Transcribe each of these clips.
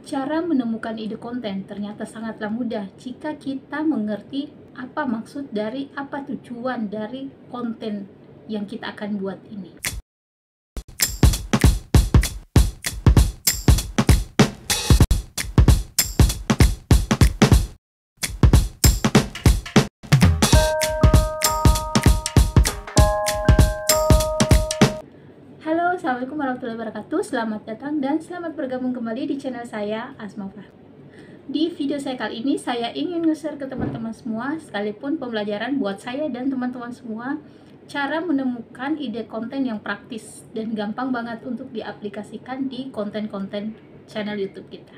Cara menemukan ide konten ternyata sangatlah mudah jika kita mengerti apa maksud dari, apa tujuan dari konten yang kita akan buat ini. Halo, assalamualaikum warahmatullahi wabarakatuh. Selamat datang dan selamat bergabung kembali di channel saya, Asma Fah. Di video saya kali ini, saya ingin nge-share ke teman-teman semua, sekalipun pembelajaran buat saya dan teman-teman semua, cara menemukan ide konten yang praktis dan gampang banget untuk diaplikasikan di konten-konten channel YouTube kita.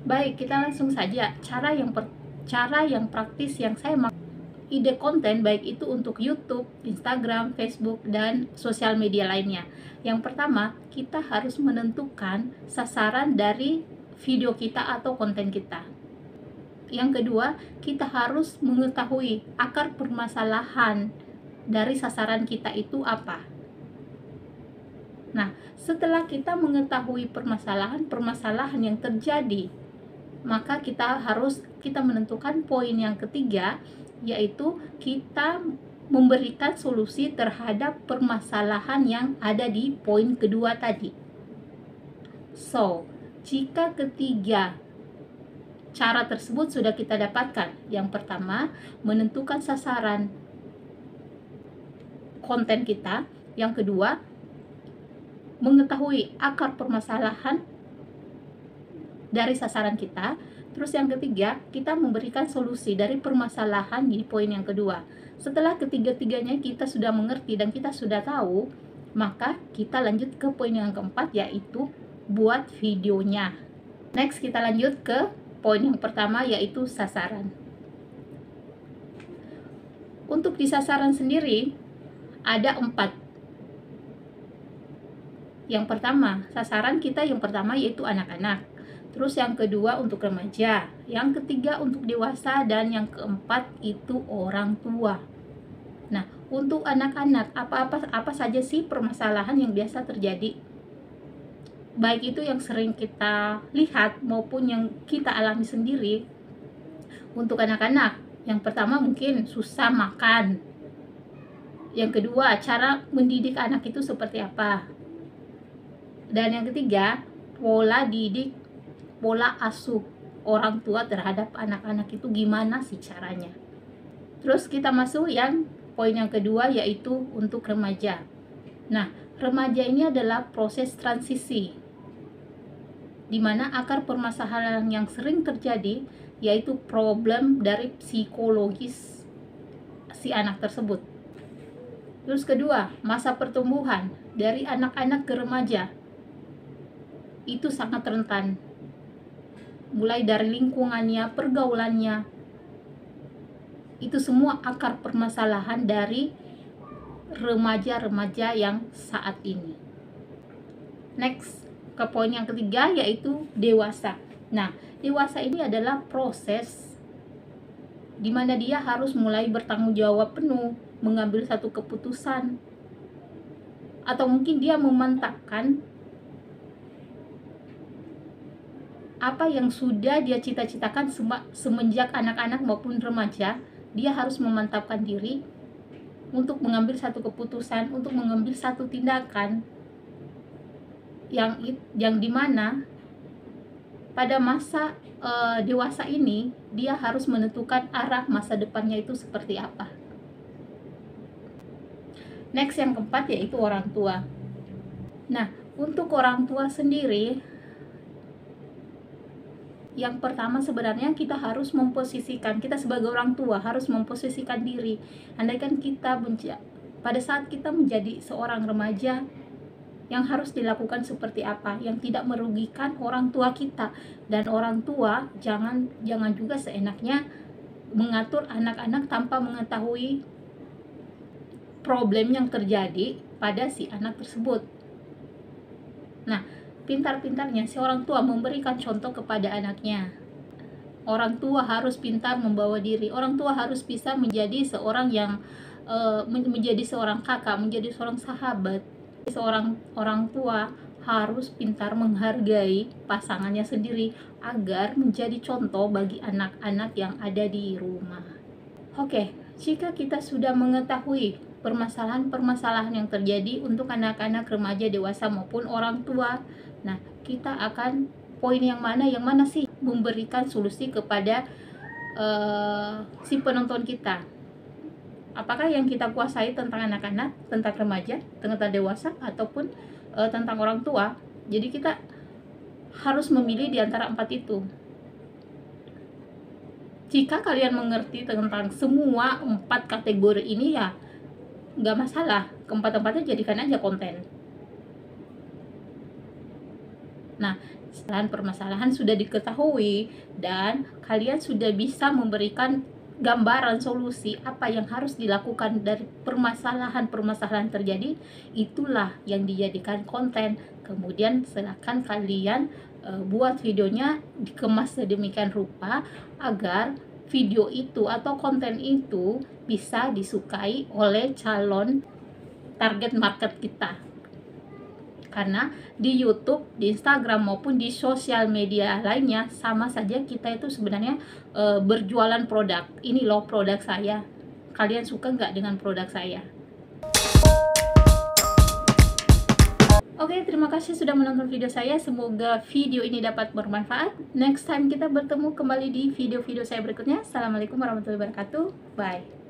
Baik, kita langsung saja. Cara yang praktis yang saya mau ide konten, baik itu untuk YouTube, Instagram, Facebook, dan sosial media lainnya. Yang pertama, kita harus menentukan sasaran dari video kita atau konten kita. Yang kedua, kita harus mengetahui akar permasalahan dari sasaran kita itu apa. Nah, setelah kita mengetahui permasalahan yang terjadi, maka kita menentukan poin yang ketiga, yaitu kita memberikan solusi terhadap permasalahan yang ada di poin kedua tadi. So, jika ketiga cara tersebut sudah kita dapatkan, yang pertama menentukan sasaran konten kita, yang kedua mengetahui akar permasalahan dari sasaran kita, terus yang ketiga, kita memberikan solusi dari permasalahan di poin yang kedua. Setelah ketiga-tiganya kita sudah mengerti dan kita sudah tahu, maka kita lanjut ke poin yang keempat, yaitu buat videonya. Next, kita lanjut ke poin yang pertama, yaitu sasaran. Untuk di sasaran sendiri, ada 4. Yang pertama, sasaran kita yang pertama yaitu anak-anak. Terus yang kedua untuk remaja, yang ketiga untuk dewasa, dan yang keempat itu orang tua. Nah, untuk anak-anak, apa saja sih permasalahan yang biasa terjadi? Baik itu yang sering kita lihat maupun yang kita alami sendiri. Untuk anak-anak, yang pertama mungkin susah makan. Yang kedua, cara mendidik anak itu seperti apa? Dan yang ketiga, pola asuh orang tua terhadap anak-anak itu gimana sih caranya. Terus kita masuk yang poin yang kedua, yaitu untuk remaja. Nah, remaja ini adalah proses transisi, di mana akar permasalahan yang sering terjadi yaitu problem dari psikologis si anak tersebut. Terus kedua, masa pertumbuhan dari anak-anak ke remaja itu sangat rentan, mulai dari lingkungannya, pergaulannya, itu semua akar permasalahan dari remaja-remaja yang saat ini. Next, ke poin yang ketiga, yaitu dewasa. Nah, dewasa ini adalah proses di mana dia harus mulai bertanggung jawab penuh, mengambil satu keputusan, atau mungkin dia memantapkan apa yang sudah dia cita-citakan semenjak anak-anak maupun remaja. Dia harus memantapkan diri untuk mengambil satu keputusan, untuk mengambil satu tindakan yang dimana pada masa dewasa ini dia harus menentukan arah masa depannya itu seperti apa. Next, yang keempat yaitu orang tua. Nah, untuk orang tua sendiri, yang pertama sebenarnya kita harus memposisikan, kita sebagai orang tua harus memposisikan diri. Andaikan pada saat kita menjadi seorang remaja, yang harus dilakukan seperti apa, yang tidak merugikan orang tua kita. Dan orang tua jangan juga seenaknya mengatur anak-anak tanpa mengetahui problem yang terjadi pada si anak tersebut. Nah, pintar-pintarnya si orang tua memberikan contoh kepada anaknya. Orang tua harus pintar membawa diri. Orang tua harus bisa menjadi seorang yang menjadi seorang kakak, menjadi seorang sahabat. Seorang orang tua harus pintar menghargai pasangannya sendiri agar menjadi contoh bagi anak-anak yang ada di rumah. Oke, jika kita sudah mengetahui permasalahan-permasalahan yang terjadi untuk anak-anak, remaja, dewasa maupun orang tua, nah kita akan poin yang mana sih memberikan solusi kepada si penonton kita. Apakah yang kita kuasai tentang anak-anak, tentang remaja, tentang dewasa, ataupun tentang orang tua. Jadi kita harus memilih di antara 4 itu. Jika kalian mengerti tentang semua 4 kategori ini, ya nggak masalah, keempat-empatnya jadikan aja konten. Nah, setelah permasalahan sudah diketahui dan kalian sudah bisa memberikan gambaran solusi apa yang harus dilakukan dari permasalahan-permasalahan terjadi, itulah yang dijadikan konten. Kemudian silakan kalian buat videonya, dikemas sedemikian rupa agar video itu atau konten itu bisa disukai oleh calon target market kita. Karena di YouTube, di Instagram maupun di sosial media lainnya sama saja kita itu sebenarnya berjualan produk. Ini loh produk saya. Kalian suka nggak dengan produk saya? Oke, terima kasih sudah menonton video saya. Semoga video ini dapat bermanfaat. Next time kita bertemu kembali di video-video saya berikutnya. Assalamualaikum warahmatullahi wabarakatuh. Bye.